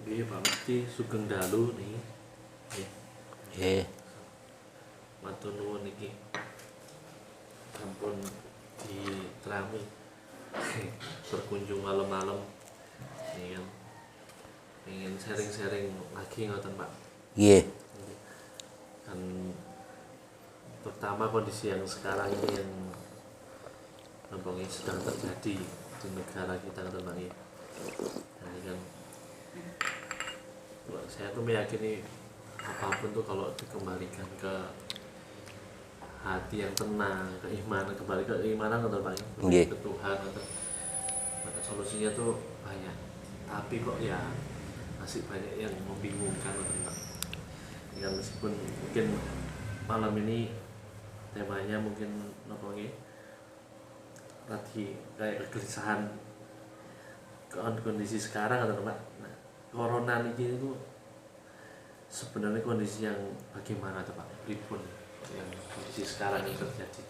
Nggih, Pak Mesti sugeng dalu niki. Nggih. Nggih. Matur nuwun niki. Ampun diterami berkunjung malam-malam. Ingin ingin sharing-sharing lagi ngoten, Pak. Nggih. Dan terutama kondisi yang sekarang ini yang nampaknya sedang terjadi di negara kita ngoten, Pak. Nah, ini kan saya tuh meyakini apapun tuh kalau dikembalikan ke hati yang tenang, keimanan, kembali ke keimanan atau Pak, ke Tuhan atau maka solusinya tuh banyak. Tapi kok ya masih banyak yang membingungkan atau Pak. Ya meskipun mungkin malam ini temanya mungkin nopongnya tadi kayak kegelisahan kondisi sekarang atau Pak. Nah, corona ini itu sebenarnya kondisi yang bagaimana tuh Pak? Pripun yang kondisi sekarang ini terjadi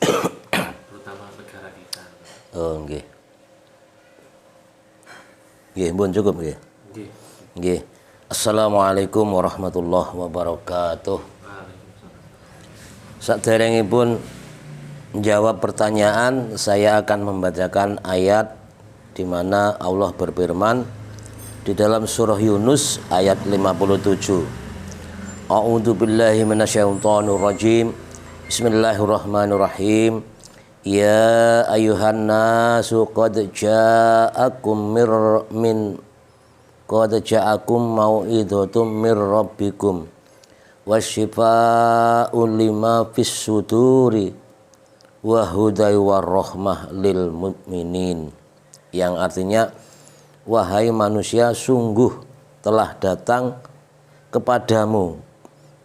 terutama negara kita. Oh, nggih. Nggih, pun cukup nggih. Nggih. Nggih. Assalamualaikum warahmatullahi wabarakatuh. Saderengipun menjawab pertanyaan, saya akan membacakan ayat di mana Allah berfirman di dalam surah Yunus ayat 57. A'udzu billahi minasyaitonir rajim. Bismillahirrahmanirrahim. Ya ayuhan nasu qad ja'akum mau'izatum mir rabbikum wasyifa'un lima fis suduri wa hudai warahmah lil mu'minin, yang artinya, wahai manusia, sungguh telah datang kepadamu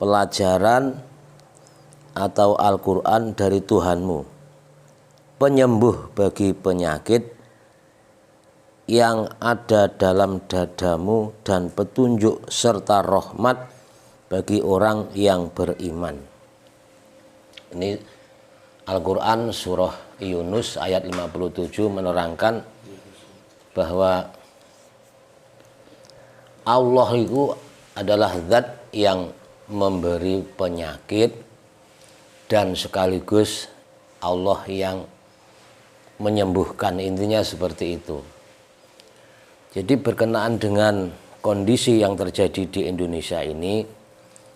pelajaran atau Al-Quran dari Tuhanmu, penyembuh bagi penyakit yang ada dalam dadamu dan petunjuk serta rahmat bagi orang yang beriman. Ini Al-Quran surah Yunus ayat 57 menerangkan bahwa Allah itu adalah zat yang memberi penyakit dan sekaligus Allah yang menyembuhkan, intinya seperti itu. Jadi berkenaan dengan kondisi yang terjadi di Indonesia ini,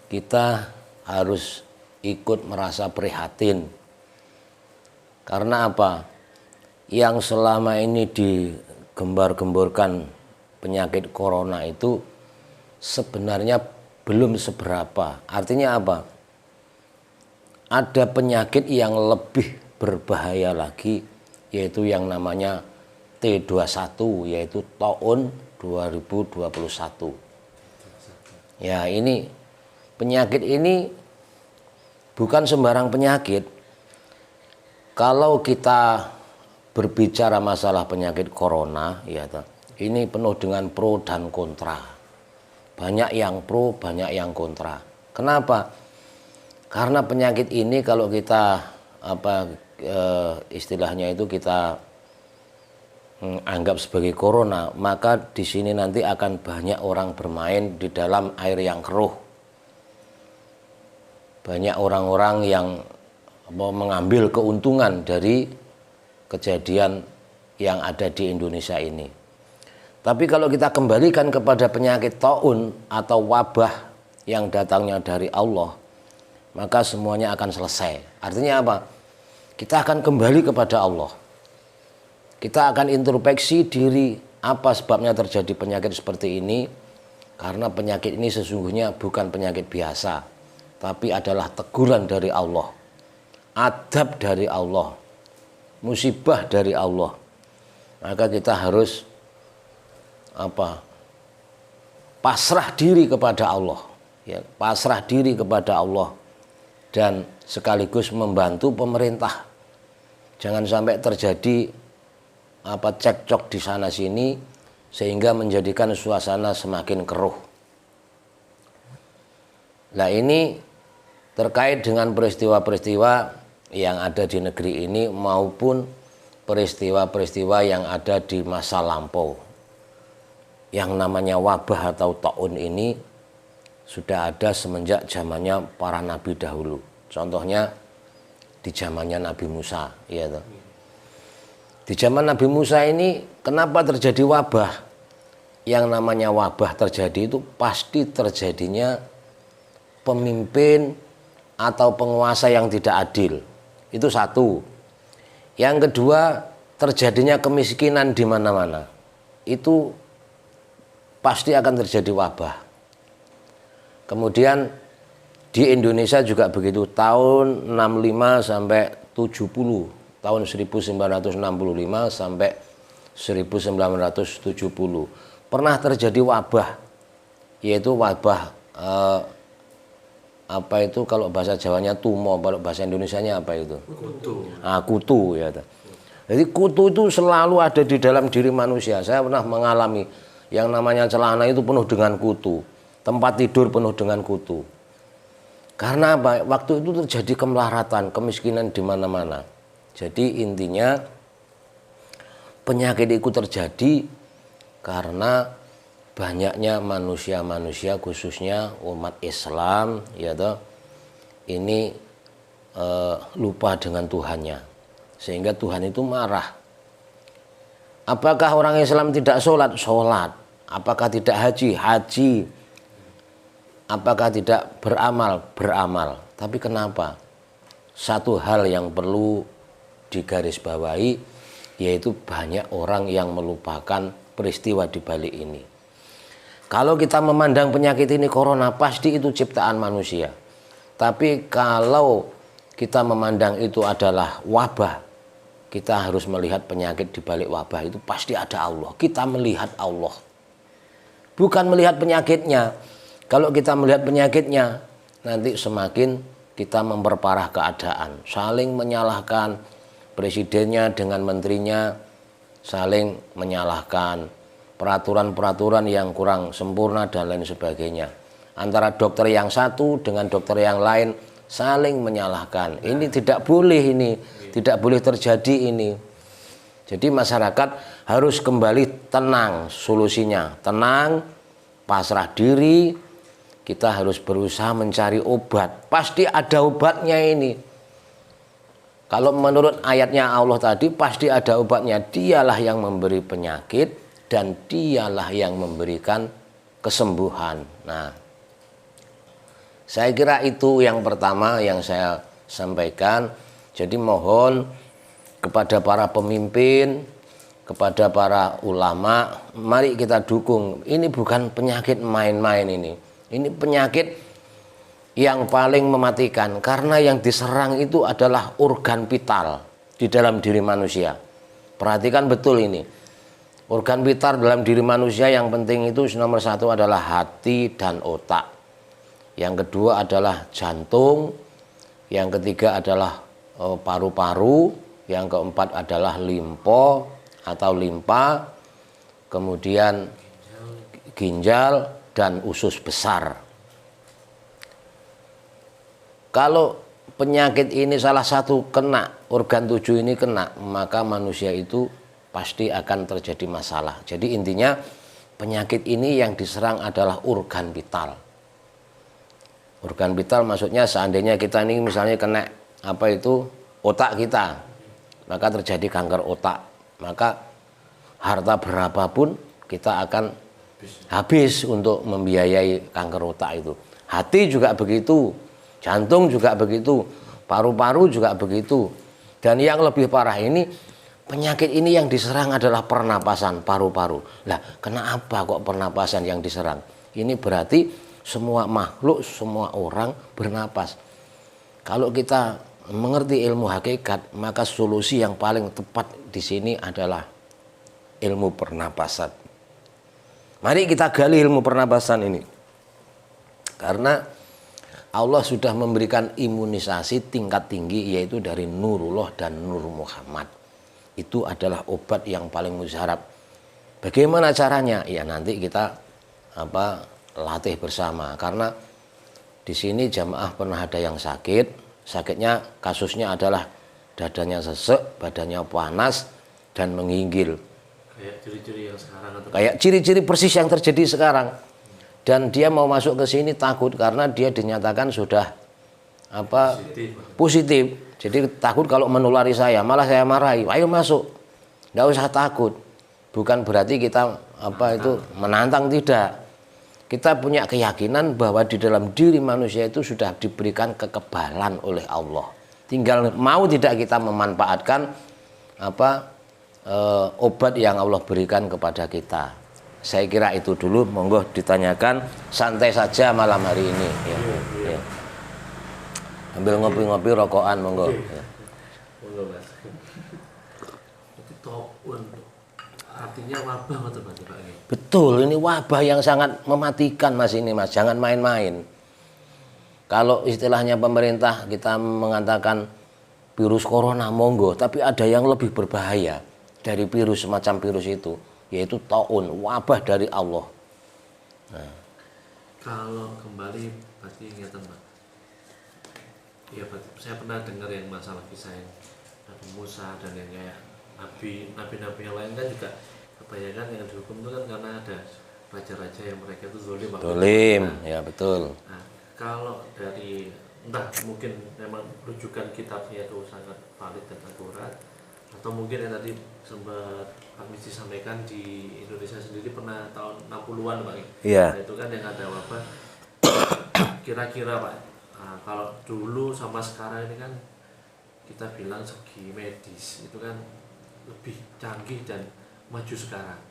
kita harus ikut merasa prihatin. Karena apa? Yang selama ini digembar-gemborkan penyakit corona itu sebenarnya belum seberapa. Artinya apa? Ada penyakit yang lebih berbahaya lagi, yaitu yang namanya T21, yaitu tahun 2021. Ya, ini penyakit ini bukan sembarang penyakit. Kalau kita berbicara masalah penyakit corona, ya, ini penuh dengan pro dan kontra. Banyak yang pro, banyak yang kontra. Kenapa? Karena penyakit ini kalau kita istilahnya itu kita anggap sebagai corona, maka di sini nanti akan banyak orang bermain di dalam air yang keruh. Banyak orang-orang yang mau mengambil keuntungan dari kejadian yang ada di Indonesia ini. Tapi kalau kita kembalikan kepada penyakit taun atau wabah yang datangnya dari Allah, maka semuanya akan selesai. Artinya apa? Kita akan kembali kepada Allah. Kita akan introspeksi diri, apa sebabnya terjadi penyakit seperti ini. Karena penyakit ini sesungguhnya bukan penyakit biasa, tapi adalah teguran dari Allah, adab dari Allah, musibah dari Allah. Maka kita harus pasrah diri kepada Allah, ya, pasrah diri kepada Allah, dan sekaligus membantu pemerintah. Jangan sampai terjadi cekcok di sana sini sehingga menjadikan suasana semakin keruh. Nah, ini terkait dengan peristiwa-peristiwa yang ada di negeri ini maupun peristiwa-peristiwa yang ada di masa lampau. yang namanya wabah atau taun ini sudah ada semenjak zamannya para nabi dahulu. Contohnya di zamannya Nabi Musa, ya toh. Di zaman Nabi Musa ini kenapa terjadi wabah? Yang namanya wabah terjadi itu pasti terjadinya pemimpin atau penguasa yang tidak adil. Itu satu. Yang kedua, terjadinya kemiskinan di mana-mana. Itu pasti akan terjadi wabah. Kemudian di Indonesia juga begitu, tahun 65 sampai 70, tahun 1965 sampai 1970 pernah terjadi wabah, yaitu wabah apa itu kalau bahasa Jawanya tumo, kalau bahasa Indonesianya apa itu? Kutu. Kutu ya. Jadi kutu itu selalu ada di dalam diri manusia. Saya pernah mengalami yang namanya celana itu penuh dengan kutu, tempat tidur penuh dengan kutu. Karena apa? Waktu itu terjadi kemelaratan, kemiskinan di mana-mana. Jadi intinya penyakit itu terjadi karena banyaknya manusia-manusia, khususnya umat Islam, ya toh, ini lupa dengan Tuhannya, sehingga Tuhan itu marah. Apakah orang Islam tidak sholat? Sholat. Apakah tidak haji? Haji. Apakah tidak beramal? Beramal. Tapi kenapa? Satu hal yang perlu digarisbawahi, yaitu banyak orang yang melupakan peristiwa di balik ini. Kalau kita memandang penyakit ini corona, pasti itu ciptaan manusia. Tapi kalau kita memandang itu adalah wabah, kita harus melihat penyakit di balik wabah itu pasti ada Allah. Kita melihat Allah, bukan melihat penyakitnya. Kalau kita melihat penyakitnya, nanti semakin kita memperparah keadaan, saling menyalahkan presidennya dengan menterinya, saling menyalahkan peraturan-peraturan yang kurang sempurna dan lain sebagainya. Antara dokter yang satu dengan dokter yang lain saling menyalahkan. Ini tidak boleh, ini tidak boleh terjadi ini. Jadi masyarakat harus kembali tenang, solusinya tenang, pasrah diri. Kita harus berusaha mencari obat. Pasti ada obatnya ini. Kalau menurut ayatnya Allah tadi, pasti ada obatnya. Dialah yang memberi penyakit dan dialah yang memberikan kesembuhan. Nah, saya kira itu yang pertama yang saya sampaikan. Jadi mohon kepada para pemimpin, kepada para ulama, mari kita dukung. Ini bukan penyakit main-main ini. Ini penyakit yang paling mematikan, karena yang diserang itu adalah organ vital di dalam diri manusia. Perhatikan betul ini. Organ vital dalam diri manusia yang penting itu nomor satu adalah hati dan otak. Yang kedua adalah jantung. Yang ketiga adalah paru-paru. Yang keempat adalah limpo atau limpa. Kemudian ginjal dan usus besar. Kalau penyakit ini salah satu kena, organ 7 ini kena, maka manusia itu pasti akan terjadi masalah. Jadi intinya penyakit ini yang diserang adalah organ vital. Organ vital maksudnya seandainya kita ini misalnya kena apa itu otak kita, maka terjadi kanker otak, maka harta berapapun kita akan habis untuk membiayai kanker otak itu. Hati juga begitu, jantung juga begitu, paru-paru juga begitu. Dan yang lebih parah ini, penyakit ini yang diserang adalah pernapasan, paru-paru. Lah, kenapa kok pernapasan yang diserang? Ini berarti semua makhluk, semua orang bernapas. Kalau kita mengerti ilmu hakikat, maka solusi yang paling tepat di sini adalah ilmu pernapasan. Mari kita gali ilmu pernapasan ini. Karena Allah sudah memberikan imunisasi tingkat tinggi, yaitu dari Nurullah dan Nur Muhammad. Itu adalah obat yang paling mujarab. Bagaimana caranya? Ya nanti kita latih bersama. Karena di sini jamaah pernah ada yang sakit. Sakitnya kasusnya adalah dadanya sesek, badannya panas dan menggigil. Kayak ciri-ciri yang sekarang atau Kayak ciri-ciri persis yang terjadi sekarang. Dan dia mau masuk ke sini takut karena dia dinyatakan sudah positif. Jadi takut kalau menulari saya, malah saya marahi. Ayo masuk, nggak usah takut. Bukan berarti kita menantang, tidak. Kita punya keyakinan bahwa di dalam diri manusia itu sudah diberikan kekebalan oleh Allah. Tinggal mau tidak kita memanfaatkan obat yang Allah berikan kepada kita. Saya kira itu dulu, monggo ditanyakan, santai saja malam hari ini ya. Ya. Ambil ngopi-ngopi, rokokan, monggo. Ya. Monggo Mas. Itu taun artinya wabah betul Pak. Betul, ini wabah yang sangat mematikan Mas ini Mas, jangan main-main. Kalau istilahnya pemerintah kita mengatakan virus corona, monggo, tapi ada yang lebih berbahaya dari virus semacam virus itu, yaitu taun, wabah dari Allah. Nah. Kalau kembali pasti ingat Pak. Ya, saya pernah dengar yang masalah kisah yang Nabi Musa dan yang kayak nabi-nabi yang lain kan juga kebanyakan yang dihukum itu kan karena ada raja-raja yang mereka itu zalim. Zalim, ya betul. Nah, kalau dari entah mungkin memang rujukan kitabnya itu sangat valid dan akurat, atau mungkin yang tadi sempat Pak Misti sampaikan di Indonesia sendiri pernah tahun 60-an Pak. Iya. Nah, itu kan yang ada wabah. Kira-kira Pak, nah, kalau dulu sama sekarang ini kan kita bilang segi medis itu kan lebih canggih dan maju sekarang.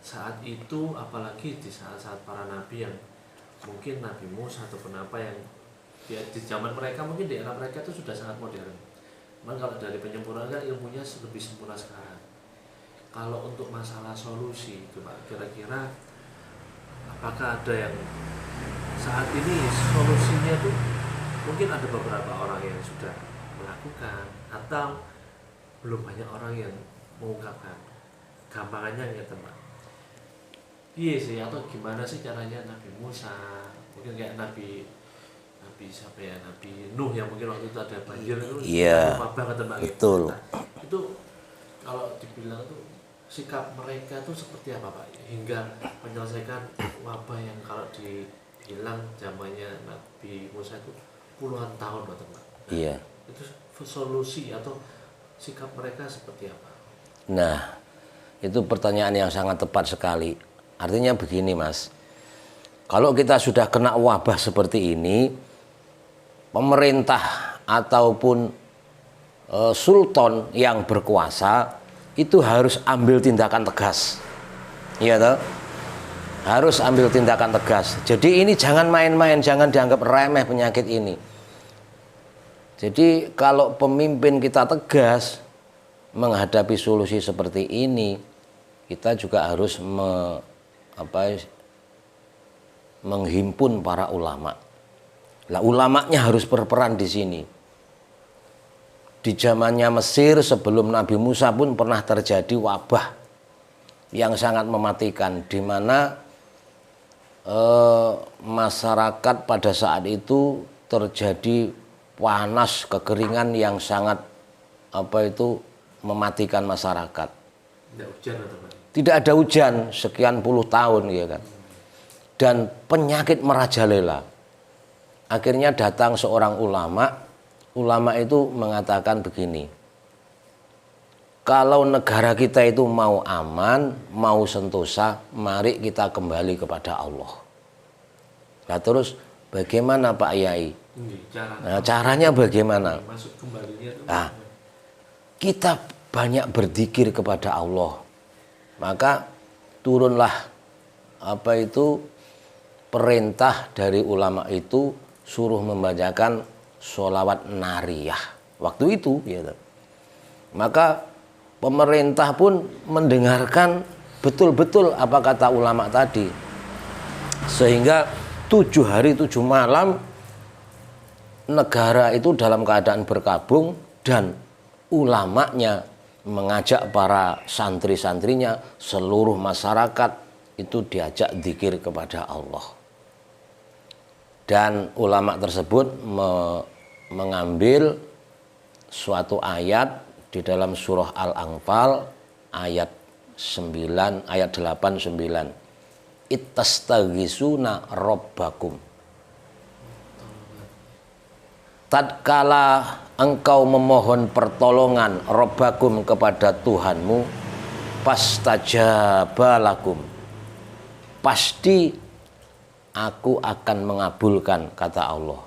Saat itu apalagi di saat-saat para nabi yang mungkin Nabi Musa ataupun apa yang di zaman mereka, mungkin di era mereka itu sudah sangat modern. Memang kalau dari penyempurnaan kan ilmunya lebih sempurna sekarang. Kalau untuk masalah solusi itu Pak, kira-kira apakah ada yang saat ini solusinya tuh mungkin ada beberapa orang yang sudah melakukan atau belum banyak orang yang mengungkapkan. Gampangannya gitu Pak. Iya sih, atau gimana sih caranya Nabi Musa, mungkin kayak Nabi siapa ya, Nabi Nuh yang mungkin waktu itu ada banjir itu, iya, banget Pak. Betul. Nah, itu kalau dibilang tuh sikap mereka tuh seperti apa Pak hingga menyelesaikan wabah yang kalau dibilang zamannya Nabi Musa itu puluhan tahun Pak. Iya. Itu solusi atau sikap mereka seperti apa? Nah, itu pertanyaan yang sangat tepat sekali. Artinya begini Mas, kalau kita sudah kena wabah seperti ini, pemerintah ataupun sultan yang berkuasa itu harus ambil tindakan tegas. Iya toh? Harus ambil tindakan tegas. Jadi ini jangan main-main, jangan dianggap remeh penyakit ini. Jadi kalau pemimpin kita tegas menghadapi solusi seperti ini, kita juga harus menghimpun para ulama. Lah ulamanya harus berperan di sini. Di zamannya Mesir sebelum Nabi Musa pun pernah terjadi wabah yang sangat mematikan, di mana masyarakat pada saat itu terjadi panas, kekeringan yang sangat mematikan masyarakat. Tidak ada hujan sekian puluh tahun, ya kan. Dan penyakit merajalela. Akhirnya datang seorang ulama. Ulama itu mengatakan begini, kalau negara kita itu mau aman, mau sentosa, mari kita kembali kepada Allah. Nah, terus bagaimana Pak Yai? Nah, caranya bagaimana? Nah, kita banyak berzikir kepada Allah. Maka turunlah perintah dari ulama itu suruh membacakan sholawat nariyah waktu itu, ya. Maka pemerintah pun mendengarkan betul-betul apa kata ulama tadi, sehingga 7 hari 7 malam negara itu dalam keadaan berkabung dan ulamanya mengajak para santri-santrinya, seluruh masyarakat itu diajak zikir kepada Allah. Dan ulama tersebut mengambil suatu ayat di dalam surah Al-Anfal ayat 9 ayat 8 9. Ittastaghisuna rabbakum. Tatkala engkau memohon pertolongan rabbakum kepada Tuhanmu, pastajaba lakum. Pasti aku akan mengabulkan, kata Allah.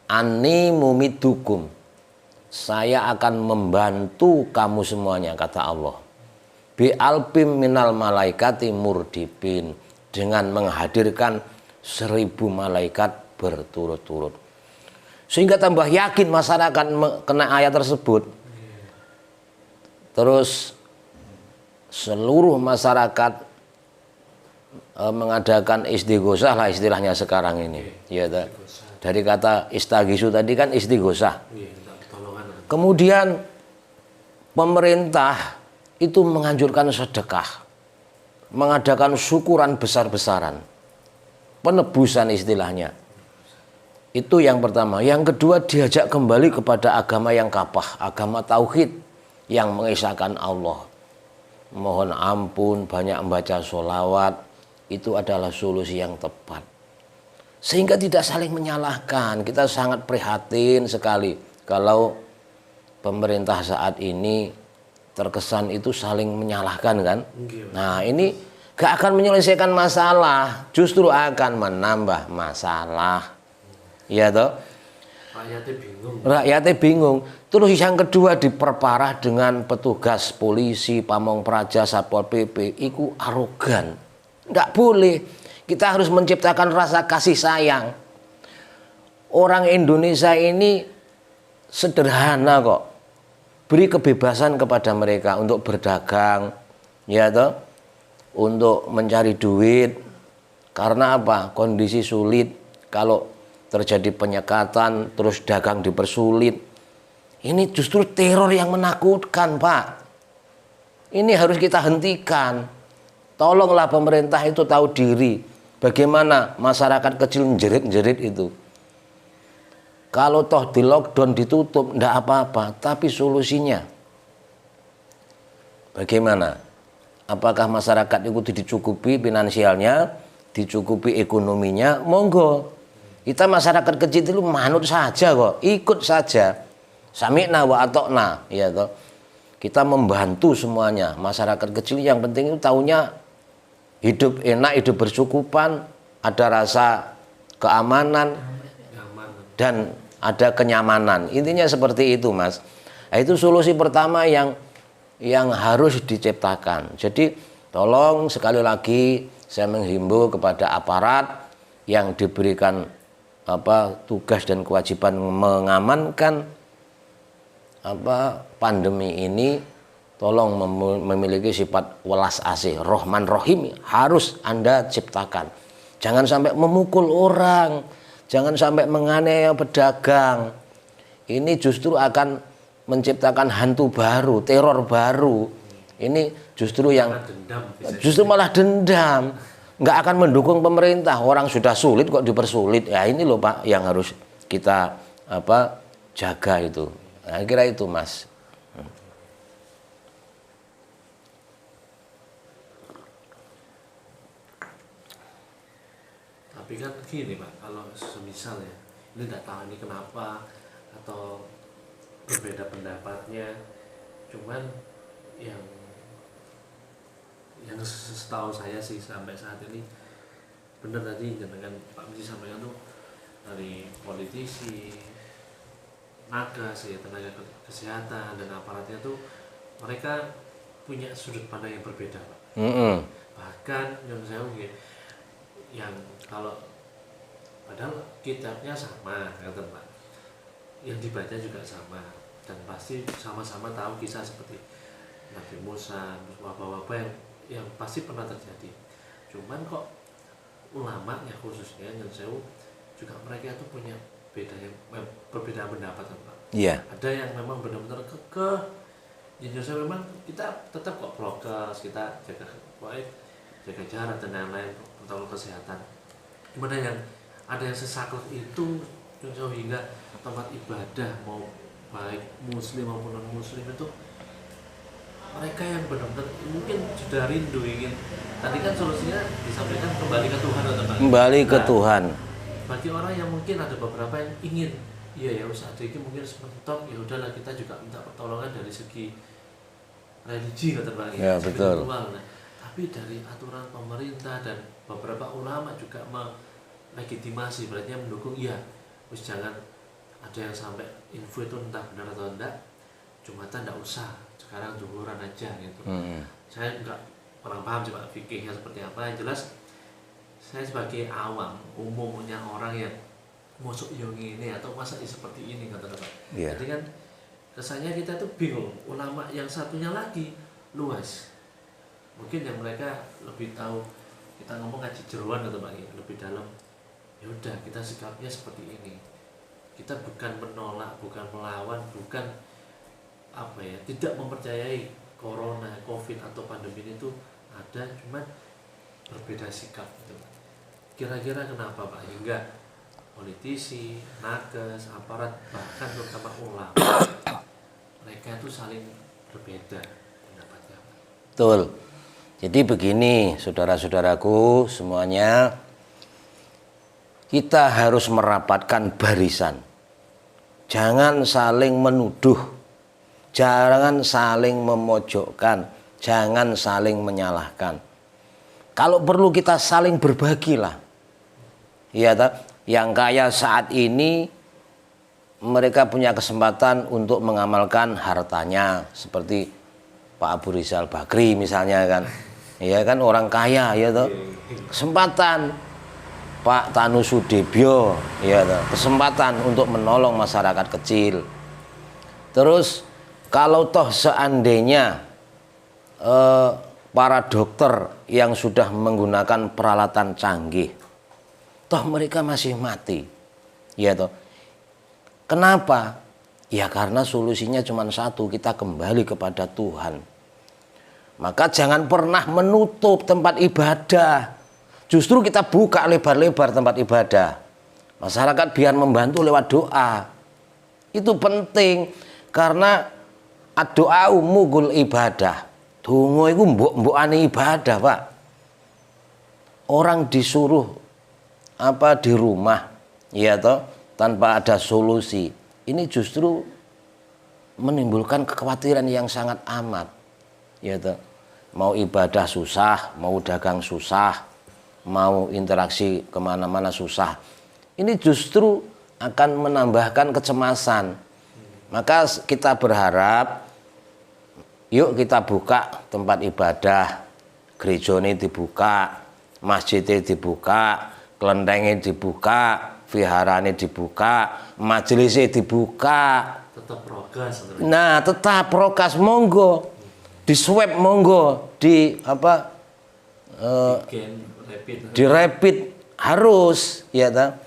Ani mumidukum. Saya akan membantu kamu semuanya, kata Allah. Bi alpim minal malaikati murdibin, dengan menghadirkan 1000 malaikat berturut-turut. Sehingga tambah yakin masyarakat kena ayat tersebut. Terus seluruh masyarakat mengadakan istighosah lah istilahnya sekarang ini. Ya, dari kata istaghisu tadi kan istighosah. Kemudian pemerintah itu menganjurkan sedekah, mengadakan syukuran besar-besaran, penebusan istilahnya. Itu yang pertama. Yang kedua, diajak kembali kepada agama yang kapah, agama tauhid yang mengisahkan Allah. Mohon ampun, banyak membaca sholawat, itu adalah solusi yang tepat. Sehingga tidak saling menyalahkan. Kita sangat prihatin sekali kalau pemerintah saat ini terkesan itu saling menyalahkan kan. Nah, ini gak akan menyelesaikan masalah, justru akan menambah masalah. Iya toh? Rakyatnya bingung. Terus yang kedua diperparah dengan petugas polisi, pamong praja, satpol PP, itu arogan. Nggak boleh. Kita harus menciptakan rasa kasih sayang. Orang Indonesia ini sederhana kok. Beri kebebasan kepada mereka untuk berdagang, ya toh, untuk mencari duit. Karena apa? Kondisi sulit. Kalau terjadi penyekatan, terus dagang dipersulit. Ini justru teror yang menakutkan, Pak. Ini harus kita hentikan. Tolonglah pemerintah itu tahu diri. Bagaimana masyarakat kecil menjerit-jerit itu. Kalau toh di lockdown ditutup, enggak apa-apa. Tapi solusinya bagaimana? Apakah masyarakat itu dicukupi finansialnya, dicukupi ekonominya? Monggo. Kita masyarakat kecil itu manut saja kok, ikut saja. Sami'na wa atokna, ya toh. Kita membantu semuanya. Masyarakat kecil yang penting itu tahunya hidup enak, hidup bercukupan, ada rasa keamanan dan ada kenyamanan. Intinya seperti itu, Mas. Nah, itu solusi pertama yang harus diciptakan. Jadi tolong sekali lagi saya menghimbau kepada aparat yang diberikan tugas dan kewajiban mengamankan pandemi ini, tolong memiliki sifat welas asih, Rahman Rahim harus Anda ciptakan. Jangan sampai memukul orang, jangan sampai menganiaya pedagang. Ini justru akan menciptakan hantu baru, teror baru. Ini justru malah dendam. Nggak akan mendukung pemerintah. Orang sudah sulit kok dipersulit. Ya ini loh Pak yang harus kita jaga itu. Nah, kira itu Mas. Tapi kan gini Pak, kalau semisal ya, ini nggak tahu ini kenapa atau berbeda pendapatnya, cuman yang setahu saya sih sampai saat ini benar tadi dengan Pak Misi sampaikan tuh dari politisi, nagas ya, tenaga kesehatan dan aparatnya tuh mereka punya sudut pandang yang berbeda Pak. Bahkan yang saya yang kalau padahal kitabnya sama kata Pak, yang dibaca juga sama dan pasti sama-sama tahu kisah seperti Nabi Musa, wabah-wabah yang pasti pernah terjadi. Cuman kok ulamanya khususnya yang saya juga mereka itu punya perbedaan pendapat Pak. Iya. Ada yang memang benar-benar kekeh. Yang saya memang kita tetap kok prokes, kita jaga jarak dan lain-lain protokol kesehatan. Kemudian yang ada yang sesaklek itu jauh hingga tempat ibadah mau baik muslim maupun non muslim itu mereka yang benar-benar mungkin sudah rindu ingin, tadi kan solusinya disampaikan kembali ke Tuhan atau Pak? Kembali ke Nah, Tuhan. bagi orang yang mungkin ada beberapa yang ingin, iya ya usah ini mungkin sementok, ya udahlah kita juga minta pertolongan dari segi religi kata Pak, Ya, betul. spiritual. Nah, tapi dari aturan pemerintah dan beberapa ulama juga melegitimasi, berarti mendukung, ya wis jangan ada yang sampai info itu entah benar atau enggak, Jumatan enggak usah, sekarang zuhuran aja gitu. Saya enggak kurang paham coba fikihnya seperti apa, yang jelas saya sebagai awam, umumnya orang yang masuk yang ini atau masa seperti ini kata Pak. Yeah. Jadi kan kesannya kita tuh bingung, ulama yang satunya lagi luas. Mungkin yang mereka lebih tahu, kita ngomong ngaji jeruan atau Pak, lebih dalam. Ya udah kita sikapnya seperti ini. Kita bukan menolak, bukan melawan, bukan apa ya, tidak mempercayai corona, covid atau pandemi itu ada, cuman berbeda sikap gitu. Kira-kira kenapa Pak hingga politisi, nakes, aparat, bahkan terutama ulama mereka itu saling berbeda pendapatnya? Betul. Jadi begini, saudara-saudaraku semuanya, kita harus merapatkan barisan. Jangan saling menuduh, jangan saling memojokkan, jangan saling menyalahkan. Kalau perlu kita saling berbagilah. Ya, yang kaya saat ini mereka punya kesempatan untuk mengamalkan hartanya, seperti Pak Abu Rizal Bakri misalnya kan. Ya kan orang kaya ya toh. Kesempatan Pak Tanu Sudibyo ya toh, kesempatan untuk menolong masyarakat kecil. Terus kalau toh seandainya para dokter yang sudah menggunakan peralatan canggih, toh mereka masih mati, ya toh. Kenapa? Ya karena solusinya cuma satu, kita kembali kepada Tuhan. Maka jangan pernah menutup tempat ibadah. Justru kita buka lebar-lebar tempat ibadah. Masyarakat biar membantu lewat doa. Itu penting karena doa mugul ibadah. Donga iku mbok-mbokane ibadah, Pak. Orang disuruh di rumah, ya toh, tanpa ada solusi. Ini justru menimbulkan kekhawatiran yang sangat amat. Ya toh. Mau ibadah susah, mau dagang susah, mau interaksi kemana-mana susah. Ini justru akan menambahkan kecemasan. Maka kita berharap, yuk kita buka tempat ibadah, gereja ini dibuka, masjidnya dibuka, kelentengnya dibuka, viharanya dibuka, majelisnya dibuka. Tetap prokes. Nah, tetap prokes, monggo, di swab monggo, di di rapid harus, ya ta?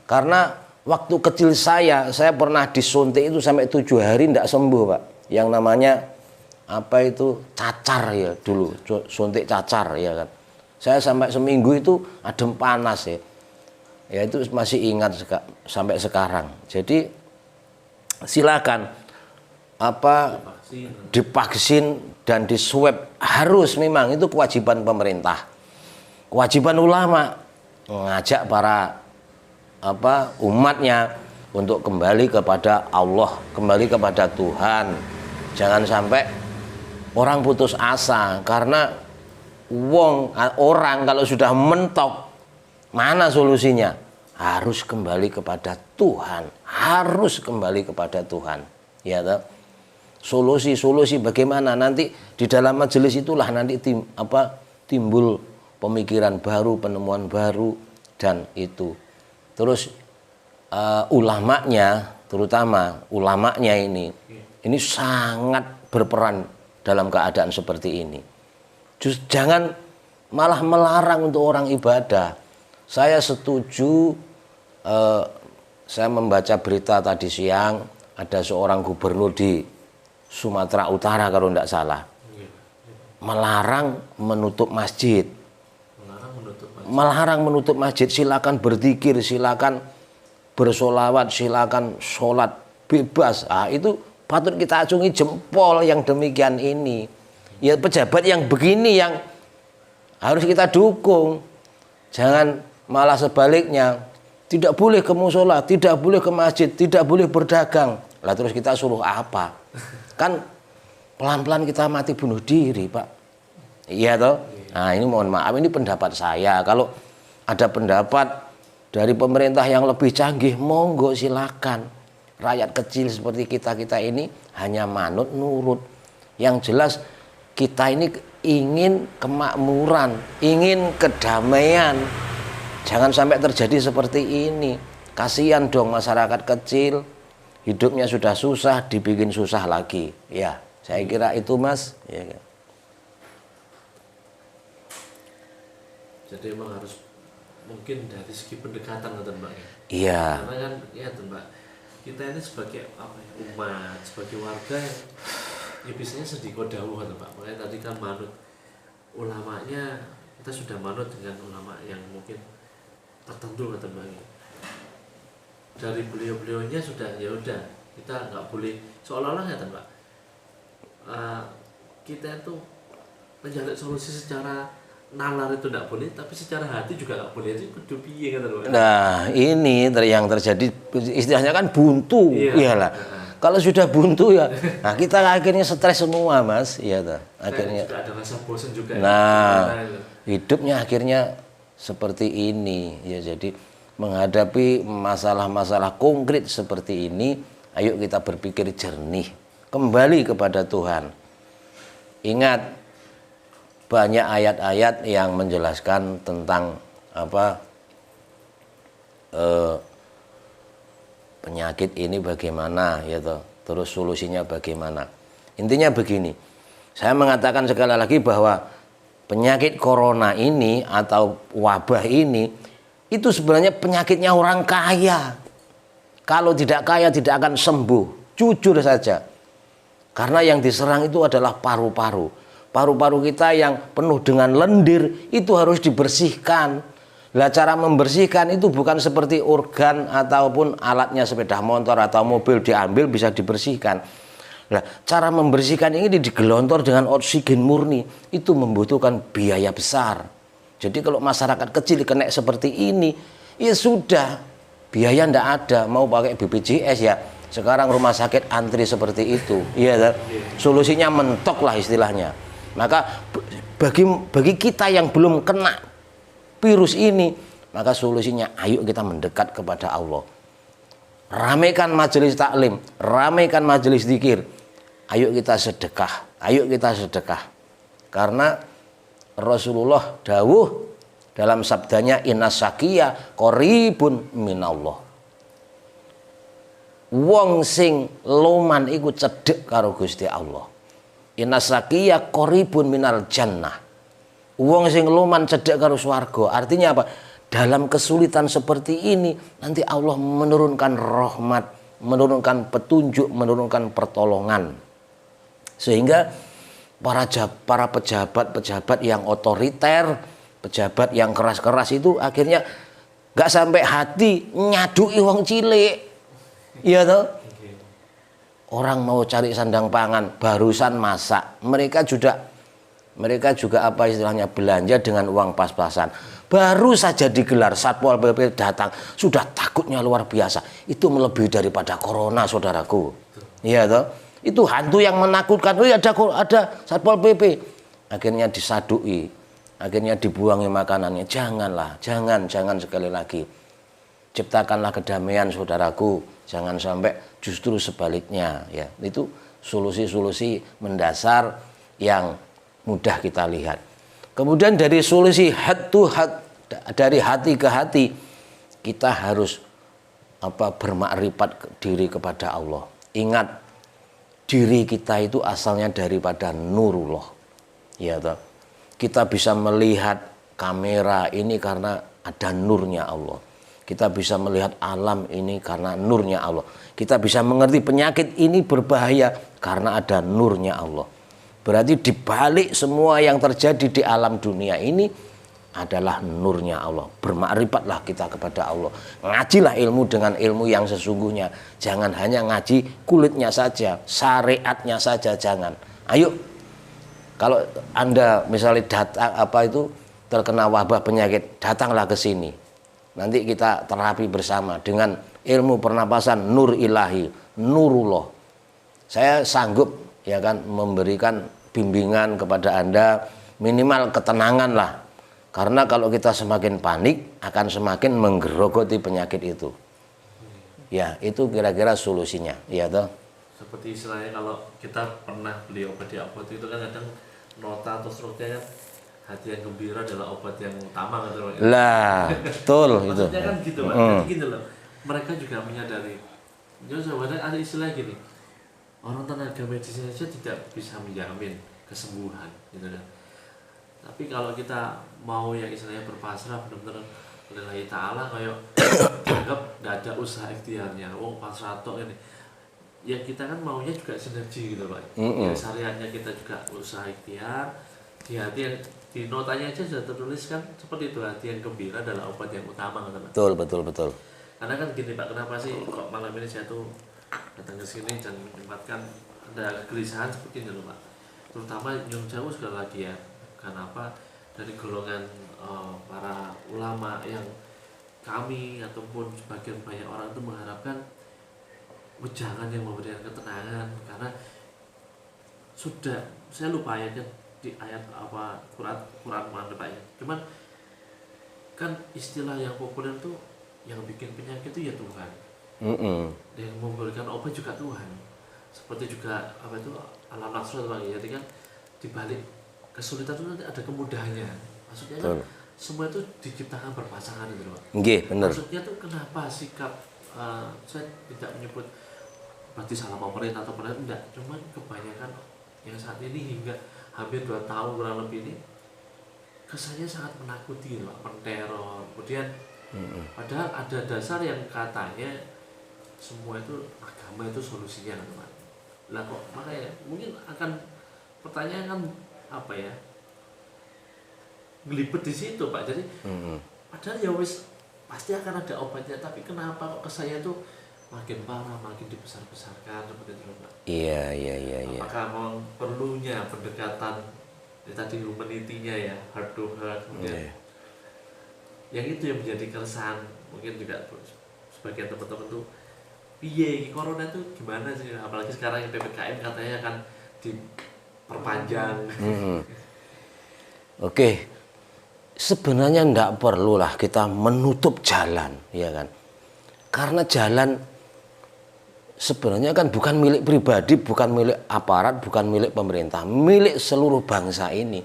Karena waktu kecil saya pernah disuntik itu sampai 7 hari tidak sembuh, Pak. Yang namanya cacar ya dulu, suntik cacar ya kan. Saya sampai seminggu itu adem panas ya. Ya itu masih ingat sampai sekarang. Jadi silakan divaksin dan diswab harus, memang itu kewajiban pemerintah. Kewajiban ulama mengajak para umatnya untuk kembali kepada Allah, kembali kepada Tuhan. Jangan sampai orang putus asa karena orang kalau sudah mentok, mana solusinya? Harus kembali kepada Tuhan, harus kembali kepada Tuhan. Ya toh? Solusi bagaimana nanti di dalam majelis itulah nanti timbul pemikiran baru, penemuan baru, dan itu. Terus ulamanya, terutama ulamanya ini sangat berperan dalam keadaan seperti ini. Jangan malah melarang untuk orang ibadah. Saya setuju, saya membaca berita tadi siang, ada seorang gubernur di Sumatera Utara kalau tidak salah, melarang menutup masjid. Melarang menutup masjid, silakan berzikir, silakan bersolawat, silakan sholat bebas. Itu patut kita acungi jempol yang demikian ini. Ya pejabat yang begini yang harus kita dukung. Jangan malah sebaliknya. Tidak boleh ke musola, tidak boleh ke masjid, tidak boleh berdagang. Lah terus kita suruh apa? Kan pelan-pelan kita mati bunuh diri, Pak. Iya toh? Nah, ini mohon maaf, ini pendapat saya. Kalau ada pendapat dari pemerintah yang lebih canggih, monggo silakan. Rakyat kecil seperti kita ini hanya manut nurut. Yang jelas kita ini ingin kemakmuran, ingin kedamaian. Jangan sampai terjadi seperti ini. Kasihan dong masyarakat kecil, hidupnya sudah susah, dibikin susah lagi. Ya, saya kira itu, Mas. Ya. Jadi emang harus mungkin dari segi pendekatan, Mbak. Iya. Karena kan, ya Mbak, kita ini sebagai apa ya, umat, sebagai warga yang ya biasanya sedikit dahulu, Mbak. Makanya tadi kan manut ulamanya, kita sudah manut dengan ulama yang mungkin tertentu, Mbak. Dari beliau-beliaunya sudah, ya udah, kita nggak boleh seolah-olah ya Mbak, kita itu mencari solusi secara nalar itu tidak boleh, tapi secara hati juga nggak boleh. Itu kudu piye kata Mbak. Nah, ini yang terjadi istilahnya kan buntu. Iyalah. Kalau sudah buntu ya, nah kita akhirnya stres semua, Mas. Iya toh. Akhirnya juga ada rasa bosan juga. Nah, hidupnya akhirnya seperti ini. Ya, jadi menghadapi masalah-masalah konkret seperti ini, ayo kita berpikir jernih, kembali kepada Tuhan. Ingat, banyak ayat-ayat yang menjelaskan tentang apa penyakit ini bagaimana, ya toh. Terus solusinya bagaimana. Intinya begini, saya mengatakan sekali lagi bahwa penyakit corona ini atau wabah ini itu sebenarnya penyakitnya orang kaya. Kalau tidak kaya tidak akan sembuh, jujur saja. Karena yang diserang itu adalah paru-paru. Paru-paru kita yang penuh dengan lendir itu harus dibersihkan. Lah cara membersihkan itu bukan seperti organ ataupun alatnya sepeda motor atau mobil diambil bisa dibersihkan. Nah, cara membersihkan ini digelontor dengan oksigen murni itu membutuhkan biaya besar. Jadi kalau masyarakat kecil kena seperti ini, ya sudah, biaya ndak ada, mau pakai BPJS ya. Sekarang rumah sakit antri seperti itu, iya, solusinya mentok lah istilahnya. Maka bagi kita yang belum kena virus ini, maka solusinya ayo kita mendekat kepada Allah. Ramaikan majelis taklim, ramaikan majelis zikir. Ayo kita sedekah, ayo kita sedekah. Karena Rasulullah dawuh dalam sabdanya innas syaqiya qaribun minallah. Wong sing loman iku cedhek karo Gusti Allah. Innas syaqiya qaribun minal jannah. Wong sing loman cedhek karo swarga. Artinya apa? Dalam kesulitan seperti ini nanti Allah menurunkan rahmat, menurunkan petunjuk, menurunkan pertolongan. Sehingga para pejabat-pejabat yang otoriter, pejabat yang keras-keras itu akhirnya nggak sampai hati nyadui wong cilik. Iya toh? Orang mau cari sandang pangan, barusan masak. Mereka juga apa istilahnya belanja dengan uang pas-pasan. Baru saja digelar Satpol PP datang, sudah takutnya luar biasa. Itu melebihi daripada corona, saudaraku. Iya toh? Itu hantu yang menakutkan. Oh, ada Satpol PP. Akhirnya disadui, akhirnya dibuangi makanannya. Janganlah, jangan sekali lagi. Ciptakanlah kedamaian, saudaraku. Jangan sampai justru sebaliknya. Ya, itu solusi-solusi mendasar yang mudah kita lihat. Kemudian dari solusi head to head, dari hati ke hati, kita harus bermakrifat diri kepada Allah. Ingat, diri kita itu asalnya daripada nurullah. Ya toh. Kita bisa melihat kamera ini karena ada nurnya Allah. Kita bisa melihat alam ini karena nurnya Allah. Kita bisa mengerti penyakit ini berbahaya karena ada nurnya Allah. Berarti dibalik semua yang terjadi di alam dunia ini adalah nurnya Allah. Bermakrifatlah kita kepada Allah. Ngajilah ilmu dengan ilmu yang sesungguhnya. Jangan hanya ngaji kulitnya saja, syariatnya saja, jangan. Ayo Kalau Anda misalnya terkena wabah penyakit, datanglah ke sini. Nanti kita terapi bersama dengan ilmu pernapasan nur ilahi, nurullah. Saya sanggup ya kan memberikan bimbingan kepada Anda, minimal ketenangan lah. Karena kalau kita semakin panik akan semakin menggerogoti penyakit itu. Ya, itu kira-kira solusinya, ya toh. Seperti istilahnya kalau kita pernah beli obat di apotek itu kan kadang nota atau strukturnya kan hati yang gembira adalah obat yang utama kan, Pak. Lah, betul itu. Maksudnya kan gitu, Pak. Jadi gitu loh. Mereka juga menyadari. Jadi sebenarnya ada istilah gini. Orang tenaga medis saja tidak bisa menjamin kesembuhan, gitu kan. Tapi kalau kita mau yang istilahnya berpasrah benar-benar lillahi ta'ala kayak dianggap tidak ada usaha ikhtiarnya. Pasrato ini. Ya kita kan maunya juga sinergi gitu, Pak. Ya syariatnya kita juga usaha ikhtiar. Di hati yang di notanya aja sudah tertulis kan seperti itu, hati yang gembira adalah obat yang utama, kan, Betul. Karena kan gini, Pak, kenapa sih kok malam ini saya tuh datang ke sini dan menyempatkan ada kegelisahan seperti ini loh, Pak. Terutama yang jauh sekali lagi ya. Kenapa dari golongan para ulama yang kami ataupun sebagian banyak orang itu mengharapkan wejangan yang memberikan ketenangan, karena sudah saya lupa ayatnya di ayat apa Quran mana Pak ya. Cuman kan istilah yang populer tuh yang bikin penyakit itu ya Tuhan. Yang memberikan obat juga Tuhan. Seperti juga apa itu alam nasrul Pak ya. Jadi kan dibalik kesulitan itu nanti ada kemudahannya. Maksudnya kan semua itu diciptakan berpasangan gitu Pak. Nggih, bener. Maksudnya tuh kenapa sikap saya tidak menyebut berarti salah pemerintah atau pemerintah, enggak, cuman kebanyakan yang saat ini hingga hampir 2 tahun kurang lebih ini kesannya sangat menakuti Pak, menteror. Kemudian padahal ada dasar yang katanya semua itu agama itu solusinya teman. Lah kok makanya mungkin akan pertanyaan kan apa ya, ngelipet di situ Pak. Jadi padahal ya wis pasti akan ada obatnya, tapi kenapa kok kesannya tuh makin parah, makin dibesar-besarkan seperti itu Pak. Iya. Apakah memang perlunya pendekatan ya, tadi humanity-nya ya, heart to heart, kemudian yang itu yang menjadi keresahan mungkin juga sebagian teman-teman tuh piye corona itu gimana sih, apalagi sekarang yang PPKM katanya akan diperpanjang. Oke, sebenarnya enggak perlulah kita menutup jalan, ya kan? Karena jalan sebenarnya kan bukan milik pribadi, bukan milik aparat, bukan milik pemerintah, milik seluruh bangsa ini.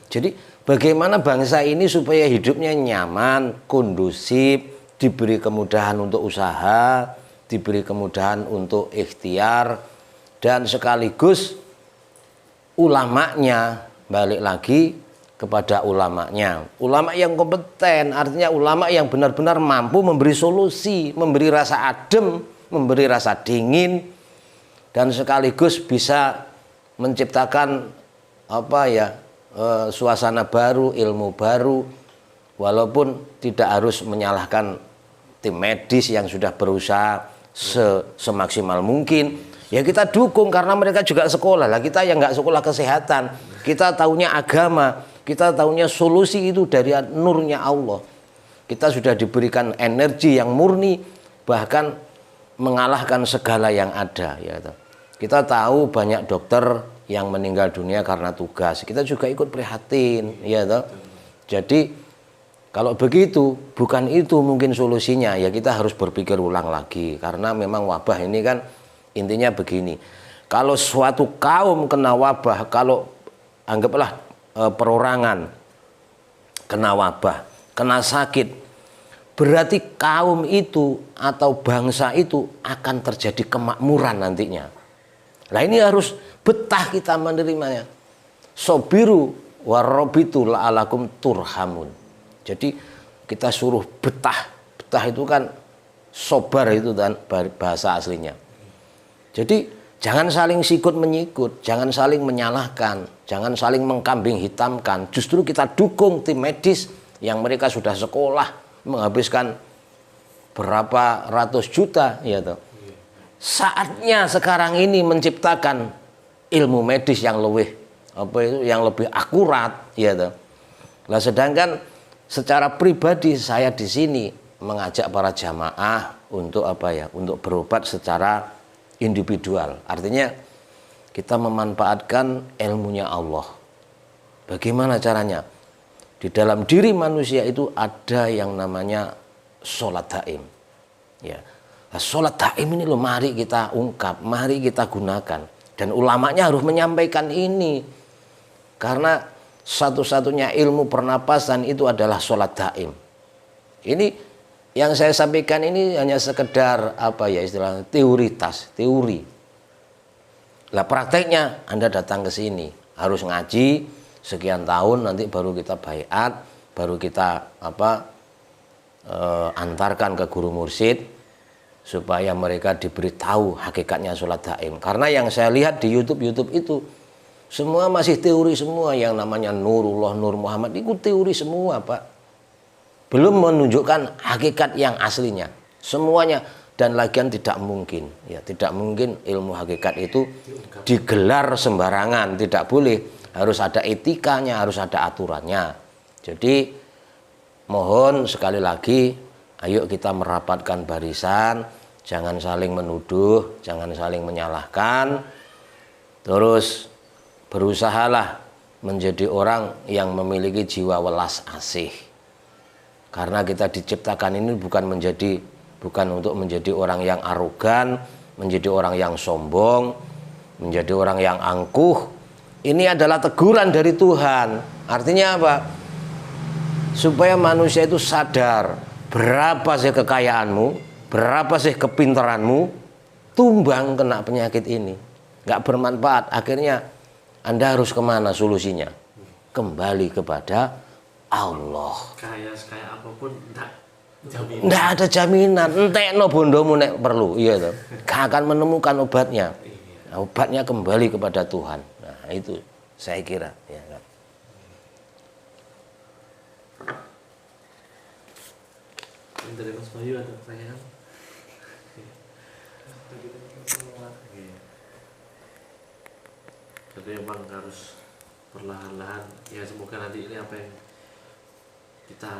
Jadi bagaimana bangsa ini supaya hidupnya nyaman, kondusif, diberi kemudahan untuk usaha, diberi kemudahan untuk ikhtiar, dan sekaligus ulamanya, balik lagi kepada ulamanya. Ulama yang kompeten, artinya ulama yang benar-benar mampu memberi solusi, memberi rasa adem, memberi rasa dingin, dan sekaligus bisa menciptakan suasana baru, ilmu baru, walaupun tidak harus menyalahkan tim medis yang sudah berusaha semaksimal mungkin. Ya kita dukung karena mereka juga sekolah lah, kita yang nggak sekolah kesehatan, kita taunya agama, kita taunya solusi itu dari nurnya Allah. Kita sudah diberikan energi yang murni, bahkan mengalahkan segala yang ada, ya. Kita tahu banyak dokter yang meninggal dunia karena tugas, kita juga ikut prihatin, ya. Jadi kalau begitu, bukan itu mungkin solusinya, ya kita harus berpikir ulang lagi, karena memang wabah ini kan intinya begini, kalau suatu kaum kena wabah, kalau anggaplah perorangan kena wabah, kena sakit, berarti kaum itu atau bangsa itu akan terjadi kemakmuran nantinya. Nah ini harus betah kita menerimanya. Sobiru warobitu la'alakum turhamun. Jadi kita suruh betah. Betah itu kan sobar itu kan bahasa aslinya. Jadi jangan saling sikut menyikut, jangan saling menyalahkan, jangan saling mengkambing hitamkan. Justru kita dukung tim medis yang mereka sudah sekolah, menghabiskan berapa ratus juta, ya toh. Saatnya sekarang ini menciptakan ilmu medis yang lebih apa itu yang lebih akurat, ya toh. Nah, sedangkan secara pribadi saya di sini mengajak para jamaah untuk apa ya? Untuk berobat secara individual. Artinya kita memanfaatkan ilmunya Allah. Bagaimana caranya? Di dalam diri manusia itu ada yang namanya sholat daim. Ya. Nah, sholat daim ini loh, mari kita ungkap, mari kita gunakan. Dan ulamanya harus menyampaikan ini. Karena satu-satunya ilmu pernapasan itu adalah sholat daim. Ini yang saya sampaikan ini hanya sekedar apa ya istilahnya teori. Lah prakteknya Anda datang ke sini harus ngaji sekian tahun, nanti baru kita baiat, baru kita antarkan ke guru mursyid supaya mereka diberitahu hakikatnya sholat daim. Karena yang saya lihat di YouTube itu semua masih teori semua, yang namanya Nurullah, Nur Muhammad itu teori semua, Pak. Belum menunjukkan hakikat yang aslinya. Semuanya, dan lagian tidak mungkin, ya tidak mungkin ilmu hakikat itu digelar sembarangan, tidak boleh. Harus ada etikanya, harus ada aturannya. Jadi mohon sekali lagi, ayo kita merapatkan barisan, jangan saling menuduh, jangan saling menyalahkan. Terus berusahalah menjadi orang yang memiliki jiwa welas asih. Karena kita diciptakan ini bukan untuk menjadi orang yang arogan, menjadi orang yang sombong, menjadi orang yang angkuh. Ini adalah teguran dari Tuhan. Artinya apa? Supaya manusia itu sadar berapa sih kekayaanmu, berapa sih kepintaranmu, tumbang kena penyakit ini, nggak bermanfaat. Akhirnya Anda harus kemana solusinya? Kembali kepada Allah. Kaya apapun Nggak ada jaminan. Entekno bondomu nek perlu, iya toh. Gak akan menemukan obatnya. Nah, obatnya kembali kepada Tuhan. Nah, itu saya kira, ya kan. Dari Mas Bayu ada pertanyaan? Jadi memang harus perlahan-lahan. Ya semoga nanti ini apa yang kita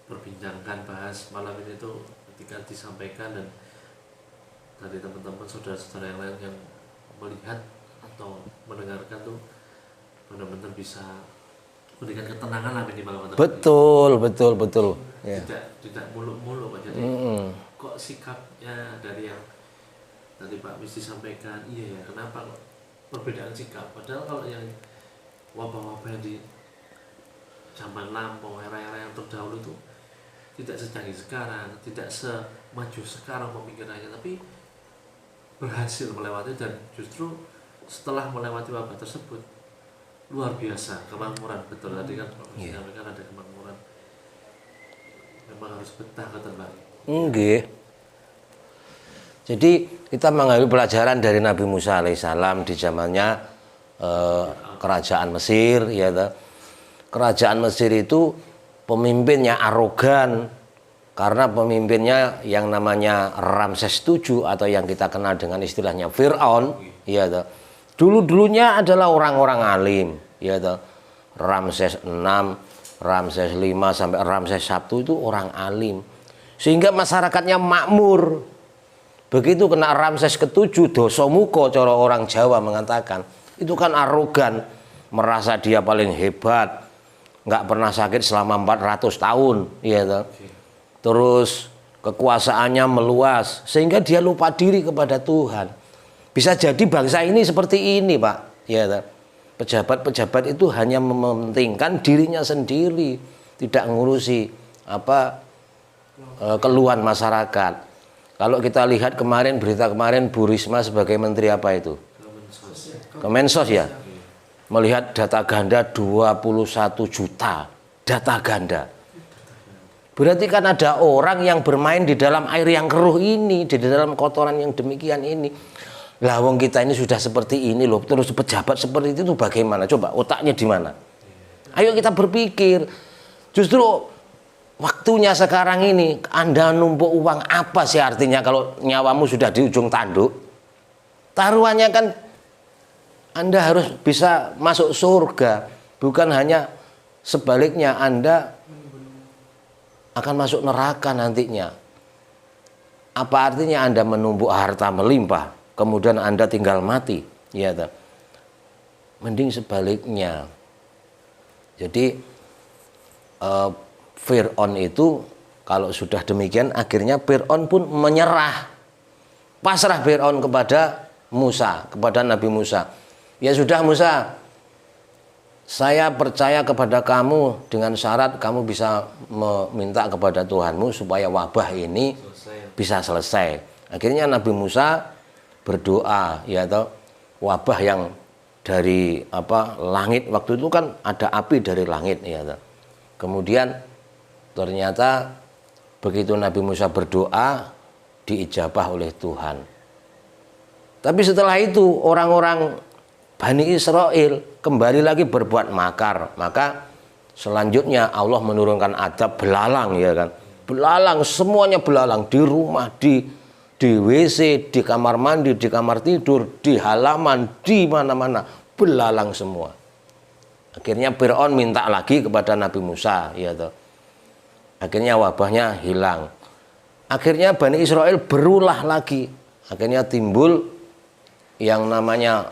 perbincangkan, bahas malam ini tuh ketika disampaikan dan dari teman-teman saudara-saudara yang lain yang melihat atau mendengarkan tuh benar-benar bisa memberikan ketenangan lah minimal. Betul. Ya. Tidak muluk-muluk Pak. Jadi kok sikapnya dari yang tadi Pak Misti sampaikan, iya ya, kenapa kok perbedaan sikap? Padahal kalau yang wabah-wabah di zaman lampau, era-era yang terdahulu itu tidak secanggih sekarang, tidak semaju sekarang pemikirannya, tapi berhasil melewati, dan justru setelah melewati wabah tersebut luar biasa kemakmuran. Betul tadi kan Pak Misti sampaikan ada kemakmuran. Memang harus betah kata Mbak. Nggih. Jadi kita mengambil pelajaran dari Nabi Musa alaihissalam di zamannya kerajaan Mesir, ya toh. Kerajaan Mesir itu pemimpinnya arogan karena pemimpinnya yang namanya Ramses VII atau yang kita kenal dengan istilahnya Fir'aun, ya toh. Dulu-dulunya adalah orang-orang alim, ya toh. Ramses VI, Ramses V sampai Ramses I itu orang alim. Sehingga masyarakatnya makmur. Begitu kena Ramses ke-7, dosomuko, cara orang Jawa mengatakan, itu kan arogan, merasa dia paling hebat, nggak pernah sakit selama 400 tahun, ya toh. Terus kekuasaannya meluas sehingga dia lupa diri kepada Tuhan. Bisa jadi bangsa ini seperti ini, Pak, ya toh. Pejabat-pejabat itu hanya mementingkan dirinya sendiri, tidak ngurusi keluhan masyarakat. Kalau kita lihat kemarin, berita kemarin, Bu Risma sebagai menteri apa itu? Kemensos ya. Melihat data ganda 21 juta data ganda. Berarti kan ada orang yang bermain di dalam air yang keruh ini, di dalam kotoran yang demikian ini. Lah wong kita ini sudah seperti ini loh, terus pejabat seperti itu bagaimana? Coba otaknya di mana? Ayo kita berpikir. Justru waktunya sekarang ini, Anda numpuk uang apa sih artinya kalau nyawamu sudah di ujung tanduk? Taruhannya kan Anda harus bisa masuk surga, bukan hanya sebaliknya Anda akan masuk neraka nantinya. Apa artinya Anda menumpuk harta melimpah, kemudian Anda tinggal mati? Ya, mending sebaliknya. Jadi Fir'aun itu kalau sudah demikian akhirnya Fir'aun pun menyerah. Pasrah Fir'aun kepada Musa, kepada Nabi Musa. Ya sudah Musa, saya percaya kepada kamu dengan syarat kamu bisa meminta kepada Tuhanmu supaya wabah ini bisa selesai. Akhirnya Nabi Musa berdoa, ya toh, wabah yang dari langit, waktu itu kan ada api dari langit, ya toh. Kemudian ternyata begitu Nabi Musa berdoa diijabah oleh Tuhan. Tapi setelah itu orang-orang Bani Israel kembali lagi berbuat makar. Maka selanjutnya Allah menurunkan azab belalang, ya kan. Belalang, semuanya belalang, di rumah, di WC, di kamar mandi, di kamar tidur, di halaman, di mana-mana belalang semua. Akhirnya Fir'aun minta lagi kepada Nabi Musa, ya toh. Akhirnya wabahnya hilang. Akhirnya Bani Israel berulah lagi. Akhirnya timbul yang namanya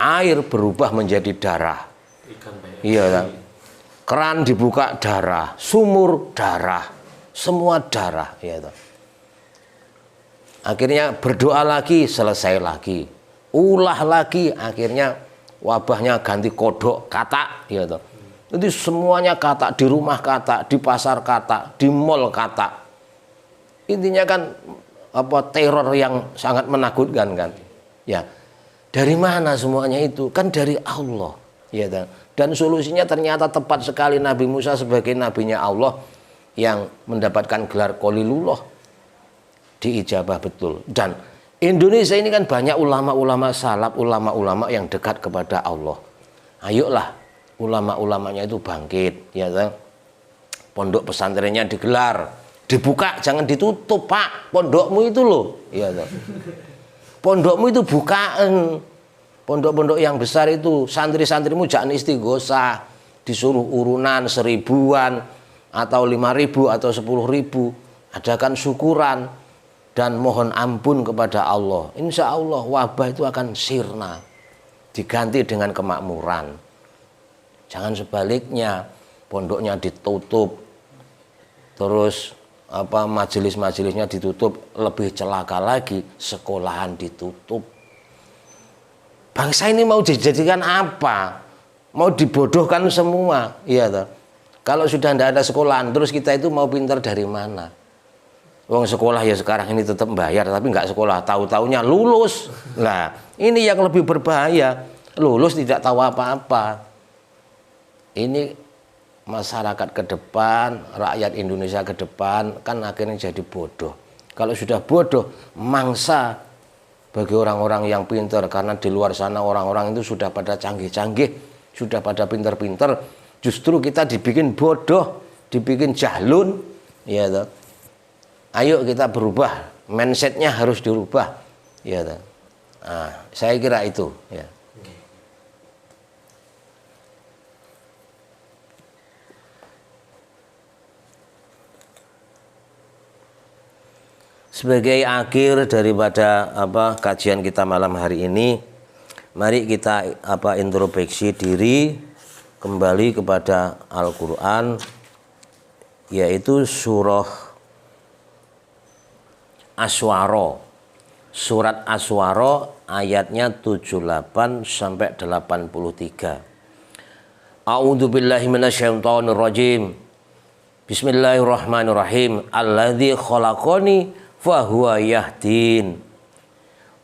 air berubah menjadi darah. Iya kan? Keran dibuka darah, sumur darah, semua darah, ya toh. Akhirnya berdoa lagi, selesai lagi. Ulah lagi, akhirnya wabahnya ganti kodok, katak, ya toh. Jadi semuanya katak, di rumah katak, di pasar katak, di mall katak. Intinya kan teror yang sangat menakutkan kan. Ya. Dari mana semuanya itu? Kan dari Allah, ya toh. Dan solusinya ternyata tepat sekali, Nabi Musa sebagai nabinya Allah yang mendapatkan gelar Khalilullah diijabah betul. Dan Indonesia ini kan banyak ulama-ulama salaf, ulama-ulama yang dekat kepada Allah. Ayolah ulama-ulamanya itu bangkit, ya kan? Pondok pesantrennya digelar, dibuka, jangan ditutup, Pak. Pondokmu itu loh, ya kan? Pondokmu itu bukaan. Pondok-pondok yang besar itu, santri-santrimu jangan istighosah, disuruh urunan 1000-an atau 5.000 atau 10.000, adakan syukuran dan mohon ampun kepada Allah. Insya Allah wabah itu akan sirna, diganti dengan kemakmuran. Jangan sebaliknya, pondoknya ditutup, terus majelis-majelisnya ditutup, lebih celaka lagi sekolahan ditutup. Bangsa ini mau dijadikan apa? Mau dibodohkan semua, iya toh. Kalau sudah tidak ada sekolahan, terus kita itu mau pintar dari mana? Wong sekolah ya sekarang ini tetap bayar, tapi nggak sekolah, tahu-taunya lulus. Nah, ini yang lebih berbahaya, lulus tidak tahu apa-apa. Ini masyarakat ke depan, rakyat Indonesia ke depan kan akhirnya jadi bodoh. Kalau sudah bodoh, mangsa bagi orang-orang yang pintar, karena di luar sana orang-orang itu sudah pada canggih-canggih, sudah pada pintar-pintar. Justru kita dibikin bodoh, dibikin jahlun, ya toh. Ayo kita berubah, mindsetnya harus dirubah, ya toh. Nah, saya kira itu, ya. Sebagai akhir daripada kajian kita malam hari ini, mari kita introspeksi diri kembali kepada Al-Qur'an, yaitu surah Asy-Syu'ara. Surat Asy-Syu'ara ayatnya 78 sampai 83. A'udzubillahi minasyaitonir rajim. Bismillahirrahmanirrahim. Alladzi khalaqani fahuwa yahdin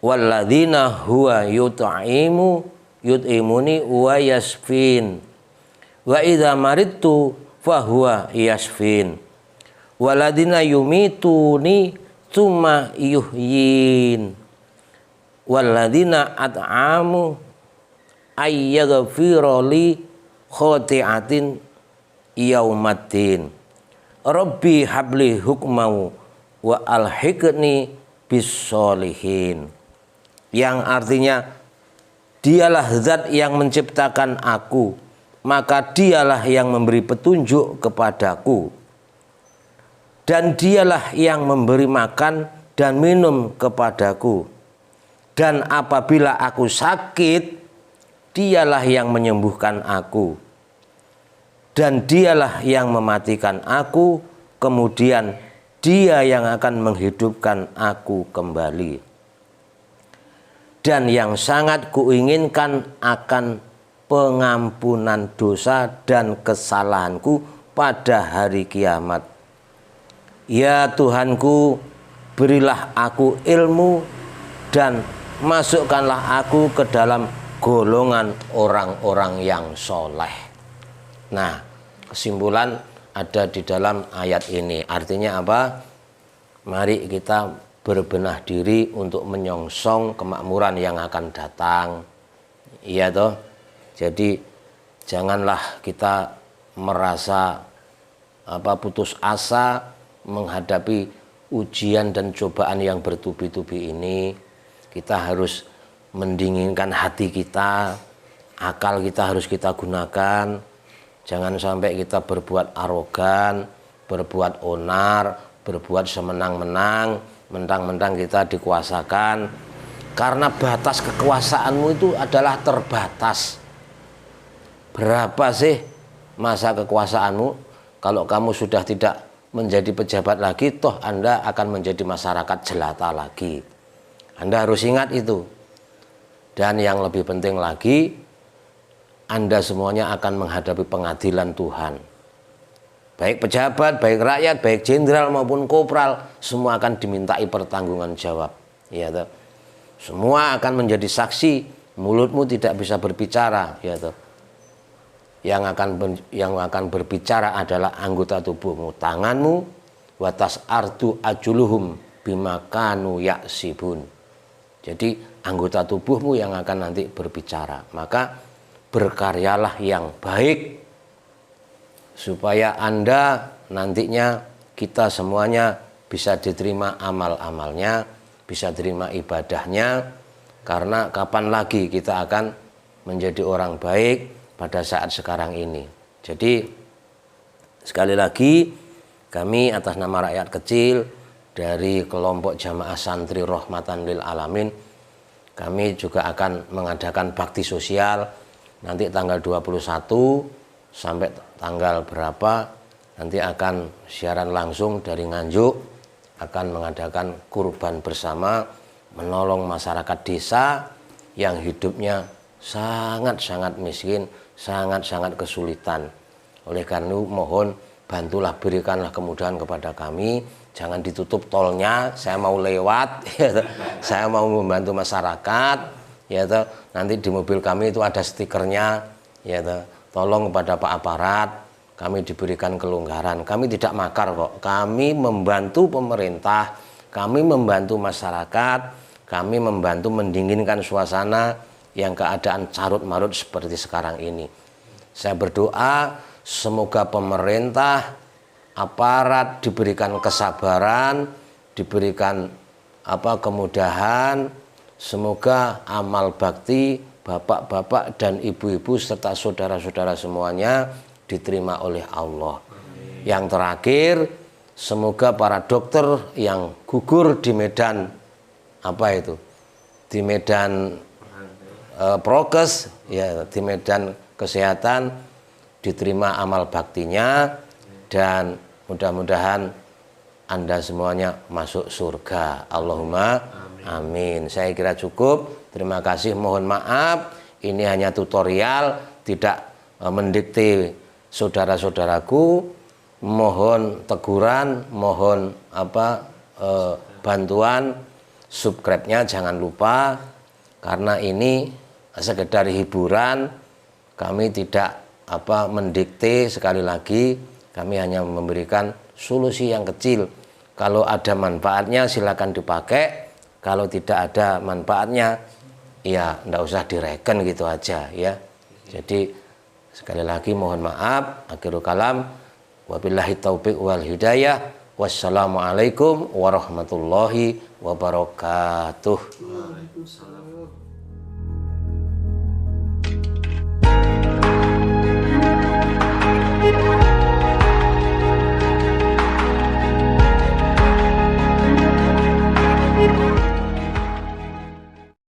walladzina huwa yut'imuni wa yasfin wa idza maridtu fahuwa yasfin walladzina yumituni tsumma yuhyin walladzina at'amu ayyaghfirali khoti'atin yaumaddin rabbi habli hukmau wa alhiqni bis sholihin, yang artinya Dialah zat yang menciptakan aku, maka dialah yang memberi petunjuk kepadaku. Dan dialah yang memberi makan dan minum kepadaku. Dan apabila aku sakit, dialah yang menyembuhkan aku. Dan dialah yang mematikan aku, kemudian dia yang akan menghidupkan aku kembali. Dan yang sangat kuinginkan akan pengampunan dosa dan kesalahanku pada hari kiamat. Ya Tuhanku, berilah aku ilmu dan masukkanlah aku ke dalam golongan orang-orang yang soleh. Nah, kesimpulan ada di dalam ayat ini. Artinya apa? Mari kita berbenah diri untuk menyongsong kemakmuran yang akan datang. Iya toh? Jadi janganlah kita merasa putus asa menghadapi ujian dan cobaan yang bertubi-tubi ini. Kita harus mendinginkan hati kita, akal kita harus kita gunakan. Jangan sampai kita berbuat arogan, berbuat onar, berbuat semenang-menang, mentang-mentang kita dikuasakan. Karena batas kekuasaanmu itu adalah terbatas. Berapa sih masa kekuasaanmu? Kalau kamu sudah tidak menjadi pejabat lagi, toh Anda akan menjadi masyarakat jelata lagi. Anda harus ingat itu. Dan yang lebih penting lagi, Anda semuanya akan menghadapi pengadilan Tuhan. Baik pejabat, baik rakyat, baik jenderal maupun kopral, semua akan dimintai pertanggungan jawab. Ya, toh. Semua akan menjadi saksi, mulutmu tidak bisa berbicara. Ya, toh. Yang akan berbicara adalah anggota tubuhmu, tanganmu, watas artu ajuluhum bimakanu yaksibun. Jadi anggota tubuhmu yang akan nanti berbicara. Maka berkaryalah yang baik supaya Anda nantinya, kita semuanya bisa diterima amal-amalnya, bisa terima ibadahnya. Karena kapan lagi kita akan menjadi orang baik pada saat sekarang ini. Jadi sekali lagi kami atas nama rakyat kecil dari kelompok Jamaah Santri Rahmatan lil Alamin, kami juga akan mengadakan bakti sosial nanti tanggal 21 sampai tanggal berapa, nanti akan siaran langsung dari Nganjuk, akan mengadakan kurban bersama, menolong masyarakat desa yang hidupnya sangat-sangat miskin, sangat-sangat kesulitan. Oleh karena itu mohon bantulah, berikanlah kemudahan kepada kami. Jangan ditutup tolnya, saya mau lewat, ya, saya mau membantu masyarakat. Ya, nanti di mobil kami itu ada stikernya. Ya, tolong kepada Pak Aparat, kami diberikan kelonggaran. Kami tidak makar kok. Kami membantu pemerintah, kami membantu masyarakat, kami membantu mendinginkan suasana yang keadaan carut-marut seperti sekarang ini. Saya berdoa semoga pemerintah, aparat diberikan kesabaran, diberikan kemudahan. Semoga amal bakti bapak-bapak dan ibu-ibu serta saudara-saudara semuanya diterima oleh Allah. Yang terakhir, semoga para dokter yang gugur di medan di medan prokes, ya, di medan kesehatan, diterima amal baktinya, dan mudah-mudahan Anda semuanya masuk surga. Allahumma amin. Saya kira cukup. Terima kasih, mohon maaf. Ini hanya tutorial, tidak mendikte saudara-saudaraku. Mohon teguran, mohon bantuan, subscribe-nya jangan lupa. Karena ini sekedar hiburan, kami tidak mendikte. Sekali lagi kami hanya memberikan solusi yang kecil. Kalau ada manfaatnya silakan dipakai, kalau tidak ada manfaatnya ya enggak usah direken, gitu aja ya. Jadi sekali lagi mohon maaf, akhirul kalam, wabillahi taufiq wal hidayah, wassalamualaikum warahmatullahi wabarakatuh. Waalaikumsalam.